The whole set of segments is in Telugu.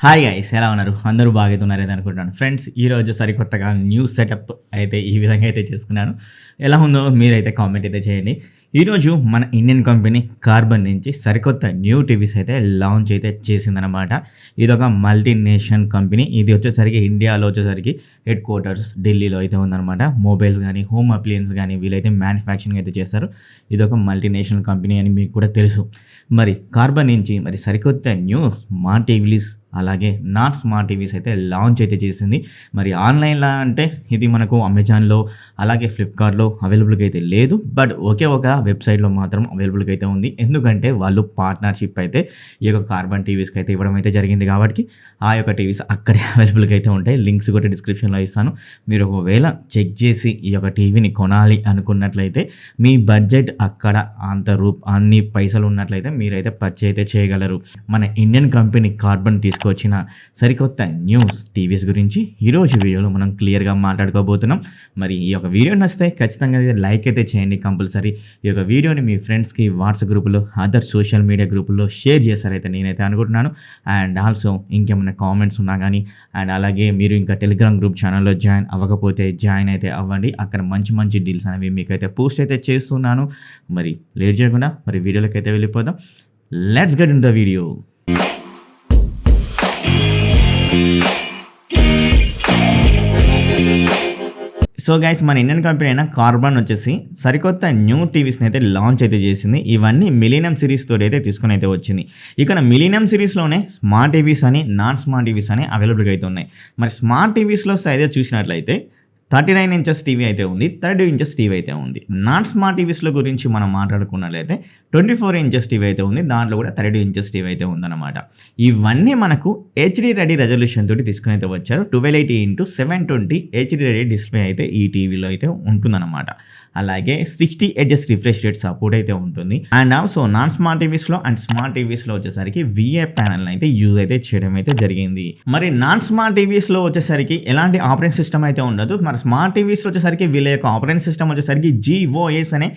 హాయ్ గైస్, ఎలా ఉన్నారు? అందరూ బాగున్నారని అనుకుంటున్నాను. ఫ్రెండ్స్, ఈరోజు సరికొత్తగా న్యూ సెటప్ అయితే ఈ విధంగా అయితే చేసుకున్నాను. ఎలా ఉందో మీరైతే కామెంట్ అయితే చేయండి. ఈరోజు మన ఇండియన్ కంపెనీ కార్బన్ నుంచి సరికొత్త న్యూ టీవీస్ అయితే లాంచ్ అయితే చేసిందనమాట. ఇదొక మల్టీనేషనల్ కంపెనీ. ఇది వచ్చేసరికి ఇండియాలో వచ్చేసరికి హెడ్ క్వార్టర్స్ ఢిల్లీలో అయితే ఉందన్నమాట. మొబైల్స్ కానీ హోమ్ అప్లయన్స్ కానీ వీళ్ళైతే మ్యానుఫ్యాక్చరింగ్ అయితే చేస్తారు. ఇదొక మల్టీనేషనల్ కంపెనీ అని మీకు కూడా తెలుసు. మరి కార్బన్ నుంచి మరి సరికొత్త న్యూ స్మార్ట్ టీవీస్ అలాగే నాట్ స్మార్ట్ టీవీస్ అయితే లాంచ్ అయితే చేసింది. మరి ఆన్లైన్లో అంటే ఇది మనకు అమెజాన్లో అలాగే ఫ్లిప్కార్ట్లో అవైలబుల్గా అయితే లేదు. బట్ ఒకే ఒక వెబ్సైట్లో మాత్రం అవైలబుల్గా అయితే ఉంది. ఎందుకంటే వాళ్ళు పార్ట్నర్షిప్ అయితే ఈ యొక్క కార్బన్ టీవీస్కి అయితే ఇవ్వడం అయితే జరిగింది. కాబట్టి ఆ యొక్క టీవీస్ అక్కడే అవైలబుల్గా అయితే ఉంటాయి. లింక్స్ కూడా డిస్క్రిప్షన్లో ఇస్తాను. మీరు ఒకవేళ చెక్ చేసి ఈ యొక్క టీవీని కొనాలి అనుకున్నట్లయితే మీ బడ్జెట్ అక్కడ అన్ని పైసలు ఉన్నట్లయితే మీరైతే పర్చేజ్ అయితే చేయగలరు. మన ఇండియన్ కంపెనీ కార్బన్ వచ్చిన సరికొత్త న్యూస్ టీవీస్ గురించి ఈరోజు వీడియోలో మనం క్లియర్గా మాట్లాడుకోబోతున్నాం. మరి ఈ యొక్క వీడియో నచ్చితే ఖచ్చితంగా లైక్ అయితే చేయండి కంపల్సరీ. ఈ యొక్క వీడియోని మీ ఫ్రెండ్స్కి వాట్సాప్ గ్రూపులో అదర్ సోషల్ మీడియా గ్రూపుల్లో షేర్ చేస్తారైతే నేనైతే అనుకుంటున్నాను. అండ్ ఆల్సో ఇంకేమైనా కామెంట్స్ ఉన్నా కానీ అండ్ అలాగే మీరు ఇంకా టెలిగ్రామ్ గ్రూప్ ఛానల్లో జాయిన్ అవ్వకపోతే జాయిన్ అయితే అవ్వండి. అక్కడ మంచి మంచి డీల్స్ అనేవి మీకైతే పోస్ట్ అయితే చేస్తున్నాను. మరి లేట్ చేయకుండా మరి వీడియోలోకి అయితే వెళ్ళిపోదాం. Let's get in the video. So guys, మన ఇండియన్ కంపెనీ అయిన కార్బన్ వచ్చేసి సరికొత్త న్యూ టీవీస్ని అయితే లాంచ్ అయితే చేసింది. ఇవన్నీ మిలీనియం సిరీస్ తోటి అయితే తీసుకుని అయితే వచ్చింది. ఇక్కడ మిలీనియం సిరీస్లోనే స్మార్ట్ టీవీస్ అని నాన్ స్మార్ట్ టీవీస్ అని అవైలబుల్గా అయితే ఉన్నాయి. మరి స్మార్ట్ టీవీస్లో సైజ్ చూసినట్లయితే 39 ఇంచెస్ టీవీ అయితే ఉంది, 32 ఇంచెస్ టీవీ అయితే ఉంది. నాన్ స్మార్ట్ టీవీస్లో గురించి మనం మాట్లాడుకున్నట్లయితే 24 ఇంచెస్ టీవీ అయితే ఉంది, దాంట్లో కూడా 32 ఇంచెస్ టీవీ అయితే ఉందన్నమాట. ఇవన్నీ మనకు హెచ్డి రెడీ రెజల్యూషన్ తోటి తీసుకుని అయితే వచ్చారు. 1280x720 హెచ్డి రెడీ డిస్ప్లే అయితే ఈ టీవీలో అయితే ఉంటుందన్నమాట. అలాగే 60 హెర్ట్జ్ రిఫ్రెష్ రేట్ సపోర్ట్ అయితే ఉంటుంది. అండ్ ఆల్సో నాన్ స్మార్ట్ టీవీస్లో అండ్ స్మార్ట్ టీవీస్లో వచ్చేసరికి విఏ ప్యానల్ అయితే యూజ్ అయితే చేయడం అయితే జరిగింది. మరి నాన్ స్మార్ట్ టీవీస్లో వచ్చేసరికి ఎలాంటి ఆపరేటింగ్ సిస్టమ్ అయితే ఉండదు. మరి స్మార్ట్ టీవీస్లో వచ్చేసరికి వీళ్ళ యొక్క ఆపరేటింగ్ సిస్టమ్ వచ్చేసరికి GOS అనే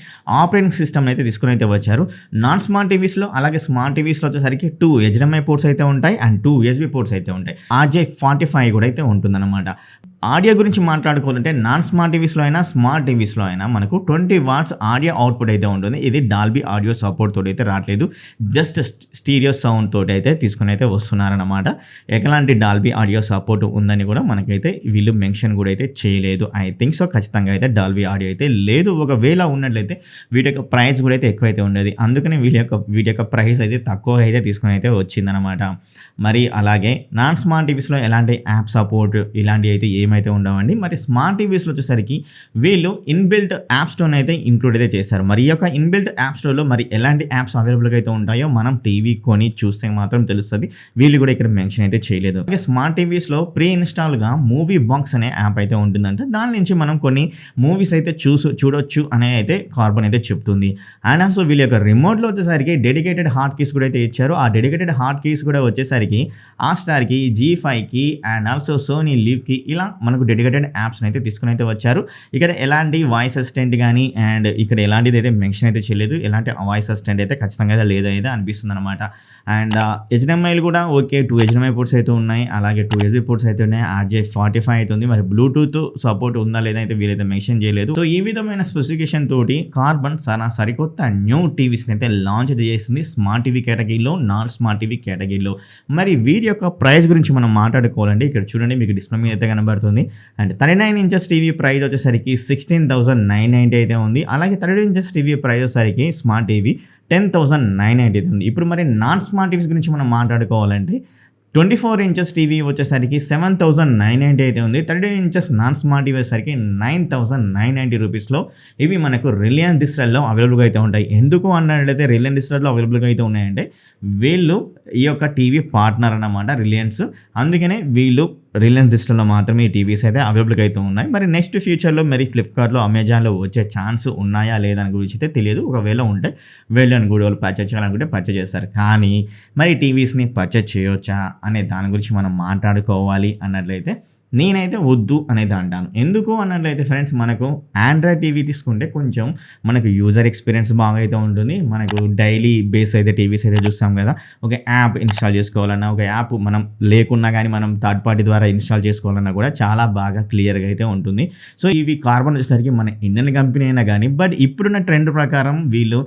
ఆపరేటింగ్ సిస్టమ్ అయితే తీసుకుని అయితే వచ్చారు. నాన్ స్మార్ట్ టీవీస్లో అలాగే స్మార్ట్ టీవీస్లో వచ్చేసరికి 2 HDMI పోర్ట్స్ అయితే ఉంటాయి అండ్ 2 USB పోర్ట్స్ అయితే ఉంటాయి. RJ45 కూడా అయితే ఉంటుందన్నమాట. ఆడియో గురించి మాట్లాడుకోవాలంటే నాన్ స్మార్ట్ టీవీస్లో అయినా స్మార్ట్ టీవీస్లో అయినా మనకు 20 వాట్స్ ఆడియో అవుట్పుట్ అయితే ఉంటుంది. ఇది డాల్బీ ఆడియో సపోర్ట్ తోటి అయితే రావట్లేదు, జస్ట్ స్టీరియో సౌండ్ తోటి అయితే తీసుకుని అయితే వస్తున్నారన్నమాట. ఎలాంటి డాల్బీ ఆడియో సపోర్ట్ ఉందని కూడా మనకైతే వీళ్ళు మెన్షన్ కూడా అయితే చేయలేదు. ఐ థింక్ సో ఖచ్చితంగా అయితే డాల్బీ ఆడియో అయితే లేదు. ఒకవేళ ఉన్నట్లయితే వీటి యొక్క ప్రైస్ కూడా అయితే ఎక్కువైతే ఉండేది. అందుకని వీటి యొక్క ప్రైస్ అయితే తక్కువ అయితే తీసుకుని అయితే వచ్చిందనమాట. మరి అలాగే నాన్ స్మార్ట్ టీవీస్లో ఎలాంటి యాప్ సపోర్ట్ ఇలాంటివి అయితే ఏమైతే ఉండవండి. మరి స్మార్ట్ టీవీస్లో వచ్చేసరికి వీళ్ళు ఇన్బిల్ట్ యాప్ స్టోర్ అయితే ఇంక్లూడ్ అయితే చేశారు. మరి ఈ యొక్క ఇన్బిల్ట్ యాప్ స్టోర్లో మరి ఎలాంటి యాప్స్ అవైలబుల్గా అయితే ఉంటాయో మనం టీవీ కొని చూస్తే మాత్రం తెలుస్తుంది. వీళ్ళు కూడా ఇక్కడ మెన్షన్ అయితే చేయలేదు. అలాగే స్మార్ట్ టీవీస్లో ప్రీ ఇన్స్టాల్గా మూవీ బాక్స్ అనే యాప్ అయితే ఉంటుందంటే దాని నుంచి మనం కొన్ని మూవీస్ అయితే చూడొచ్చు అనే అయితే కార్బన్ అయితే చెప్తుంది. అండ్ ఆల్సో వీళ్ళ యొక్క రిమోట్లో వచ్చేసరికి డెడికేటెడ్ హార్ట్ కీస్ కూడా అయితే ఇచ్చారు. ఆ డెడికేటెడ్ హార్ట్ కీస్ కూడా వచ్చేసరికి హాట్‌స్టార్కి, G5కి అండ్ ఆల్సో సోనీ లివ్కి ఇలా మనకు డెడికేటెడ్ యాప్స్ అయితే తీసుకుని అయితే వచ్చారు. ఇక్కడ ఎలాంటి వాయిస్ అసిస్టెంట్ కానీ అండ్ ఇక్కడ ఎలాంటిది అయితే మెన్షన్ అయితే చేయలేదు. ఎలాంటి వాయిస్ అసిస్టెంట్ అయితే ఖచ్చితంగా అయితే లేదైతే అనిపిస్తుంది అనమాట. అండ్ HDMIలు కూడా ఓకే, 2 HDMI పోర్ట్స్ అయితే ఉన్నాయి, అలాగే 2 USB పోర్ట్స్ అయితే ఉన్నాయి, RJ45 అయితే ఉంది. మరి బ్లూటూత్ సపోర్ట్ ఉందా లేదా అయితే వీరైతే మెన్షన్ చేయలేదు. సో ఈ విధమైన స్పెసిఫికేషన్ తోటి కార్బన్ సరికొత్త న్యూ టీవీస్ని అయితే లాంచ్ అయితే చేసింది స్మార్ట్ టీవీ కేటగిరీలో, నాన్ స్మార్ట్ టీవీ కేటగిరీలో. మరి వీటి యొక్క ప్రైస్ గురించి మనం మాట్లాడుకోవాలంటే ఇక్కడ చూడండి, మీకు డిస్ప్లే మీద అయితే కనబడుతుంది. అండ్ 39 ఇంచెస్ టీవీ ప్రైస్ వచ్చేసరికి 16,990 అయితే ఉంది. అలాగే 32 ఇంచెస్ టీవీ ప్రైస్ వచ్చేసరికి స్మార్ట్ టీవీ 10,990 అయితే ఉంది. ఇప్పుడు మరి నాన్ స్మార్ట్ టీవీస్ గురించి మనం మాట్లాడుకోవాలంటే 24 ఇంచెస్ టీవీ వచ్చేసరికి 7,990 అయితే ఉంది. 32 ఇంచెస్ నాన్ స్మార్ట్ టీవీ వచ్చేసరికి 9,990 రూపీస్లో ఇవి మనకు రిలయన్స్ డిజిటల్లో అవైలబుల్గా అయితే ఉంటాయి. ఎందుకు అన్నట్లయితే రిలయన్స్ డిజిటల్లో అవైలబుల్గా అయితే ఉన్నాయంటే వీళ్ళు ఈ యొక్క టీవీ పార్ట్నర్ అన్నమాట రిలయన్స్. అందుకనే వీళ్ళు రిలయన్స్ డిజిటల్లో మాత్రమే ఈ టీవీస్ అయితే అవైలబుల్గా అయితే ఉన్నాయి. మరి నెక్స్ట్ ఫ్యూచర్లో మరి ఫ్లిప్కార్ట్లో, అమెజాన్లో వచ్చే ఛాన్స్ ఉన్నాయా లేదా అని గురించి అయితే తెలియదు. ఒకవేళ ఉంటే వెళ్ళని కూడా వాళ్ళు పర్చేజ్ చేయాలనుకుంటే పర్చేజ్ చేస్తారు. కానీ మరి టీవీస్ని పర్చేజ్ చేయవచ్చా అనే దాని గురించి మనం మాట్లాడుకోవాలి అన్నట్లయితే నేనైతే వద్దు అనేది అంటాను. ఎందుకు అన్నట్లయితే ఫ్రెండ్స్, మనకు ఆండ్రాయిడ్ టీవీ తీసుకుంటే కొంచెం మనకు యూజర్ ఎక్స్పీరియన్స్ బాగా అయితే ఉంటుంది. మనకు డైలీ బేస్ అయితే టీవీస్ అయితే చూస్తాం కదా, ఒక యాప్ ఇన్‌స్టాల్ చేసుకోవాలన్నా, ఒక యాప్ మనం లేకున్నా గానీ మనం థర్డ్ పార్టీ ద్వారా ఇన్‌స్టాల్ చేసుకోవాలన్నా కూడా చాలా బాగా క్లియర్‌గా అయితే ఉంటుంది. సో, ఇవి కార్బన్ వచ్చేసరికి మన ఇండియన్ కంపెనీ అయినా గానీ, బట్ ఇప్పుడున్న ట్రెండ్ ప్రకారం వీళ్ళు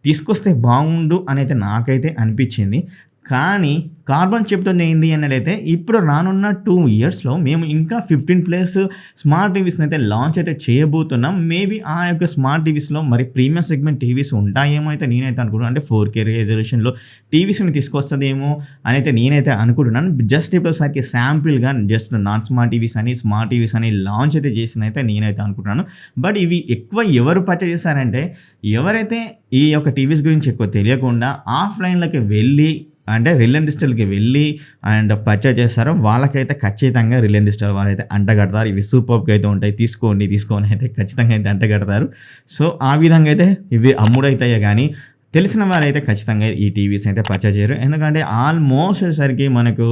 తీసుకొస్తే బాగుండు అనైతే నాకైతే అనిపిచ్చింది. కానీ కార్బన్ చెప్తుంది ఏంది అన్నట్లయితే, ఇప్పుడు రానున్న 2 ఇయర్స్‌లో మేము ఇంకా 15+ స్మార్ట్ టీవీస్‌ని అయితే లాంచ్ అయితే చేయబోతున్నాం. మేబీ ఆ యొక్క స్మార్ట్ టీవీస్‌లో మరి ప్రీమియం సెగ్మెంట్ టీవీస్ ఉంటాయేమో అయితే నేనైతే అనుకుంటున్నాను. అంటే 4K రిజల్యూషన్‌లో టీవీస్‌ని తీసుకొస్తదేమో అనైతే నేనైతే అనుకుంటున్నాను. జస్ట్ ఇప్పుడు సరికి శాంపిల్‌గా జస్ట్ నాన్ స్మార్ట్ టీవీస్ అని, స్మార్ట్ టీవీస్ అని లాంచ్ అయితే చేసిందైతే నేనైతే అనుకుంటున్నాను. బట్ ఇవి ఎక్కువ ఎవరు పర్చేజ్ చేస్తారంటే, ఎవరైతే ఈ యొక్క టీవీస్ గురించి ఎక్కువ తెలియకుండా ఆఫ్‌లైన్‌లోకి వెళ్ళి, అంటే రిలయన్స్ డిజిటల్‌కి వెళ్ళి అండ్ పర్చేజ్ చేస్తారో వాళ్ళకైతే ఖచ్చితంగా రిలయన్స్ డిజిటల్ వాళ్ళైతే అంటగడతారు. ఇవి సూపర్బ్‌గా అయితే ఉంటాయి. తీసుకోండి అయితే ఖచ్చితంగా అయితే అంటగడతారు. సో, ఆ విధంగా అయితే ఇవి అమ్ముడైతాయే గానీ, తెలిసిన వారైతే ఖచ్చితంగా ఈ టీవీస్‌ని అయితే పర్చేజ్ చేయరు. ఎందుకంటే ఆల్మోస్ట్ వచ్చేసరికి మనకు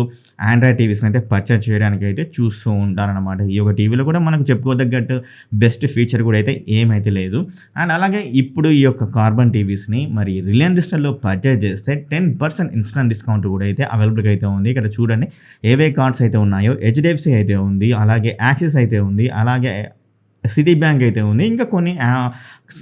ఆండ్రాయిడ్ టీవీస్‌ని అయితే పర్చేజ్ చేయడానికి అయితే చూస్తూ ఉంటారనమాట. ఈ యొక్క టీవీలో కూడా మనకు చెప్పుకోదగ్గట్టు బెస్ట్ ఫీచర్ కూడా అయితే ఏమైతే లేదు. అండ్ అలాగే ఇప్పుడు ఈ యొక్క కార్బన్ టీవీస్‌ని మరి రిలయన్స్ డిజిటల్‌లో పర్చేజ్ చేస్తే 10% ఇన్‌స్టంట్ డిస్కౌంట్ కూడా అయితే అవైలబుల్‌గా అయితే ఉంది. ఇక్కడ చూడండి ఏవే కార్డ్స్ అయితే ఉన్నాయో, హెచ్‌డిఎఫ్‌సి అయితే ఉంది, అలాగే యాక్సిస్ అయితే ఉంది, అలాగే సిటీ బ్యాంక్ అయితే ఉంది. ఇంకా కొన్ని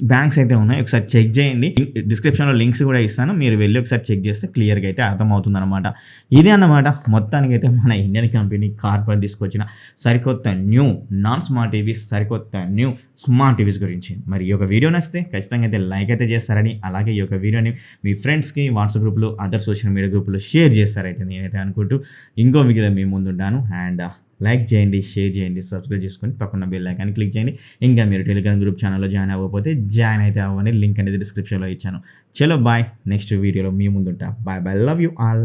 బ్యాంక్స్ అయితే ఉన్నాయి. ఒకసారి చెక్ చేయండి. డిస్క్రిప్షన్‌లో లింక్స్ కూడా ఇస్తాను. మీరు వెళ్ళి ఒకసారి చెక్ చేస్తే క్లియర్‌గా అయితే అర్థమవుతుందనమాట. ఇదే అన్నమాట మొత్తానికైతే మన ఇండియన్ కంపెనీ కార్బన్ తీసుకొచ్చిన సరికొత్త న్యూ నాన్ స్మార్ట్ టీవీస్, సరికొత్త న్యూ స్మార్ట్ టీవీస్ గురించి. మరి ఈ యొక్క వీడియో నచ్చితే ఖచ్చితంగా అయితే లైక్ అయితే చేస్తారని, అలాగే ఈ యొక్క వీడియోని మీ ఫ్రెండ్స్‌కి వాట్సాప్ గ్రూప్‌లో, అదర్ సోషల్ మీడియా గ్రూప్‌లో షేర్ చేస్తారైతే నేనైతే అనుకుంటూ ఇంకో వీడియోలో మీ ముందుంటాను. అండ్ లైక్ చేయండి, షేర్ చేయండి, సబ్స్క్రైబ్ చేసుకొని పక్కన బెల్ ఐకాన్ క్లిక్ చేయండి. ఇంకా మీరు టెలిగ్రామ్ గ్రూప్ ఛానల్లో జాయిన్ అవ్వకపోతే జాయిన్ అయితే అవ్వండి. లింక్ అనేది డిస్క్రిప్షన్లో ఇచ్చాను. చలో బాయ్, నెక్స్ట్ వీడియోలో మీ ముందుంటా. Bye bye, love you all.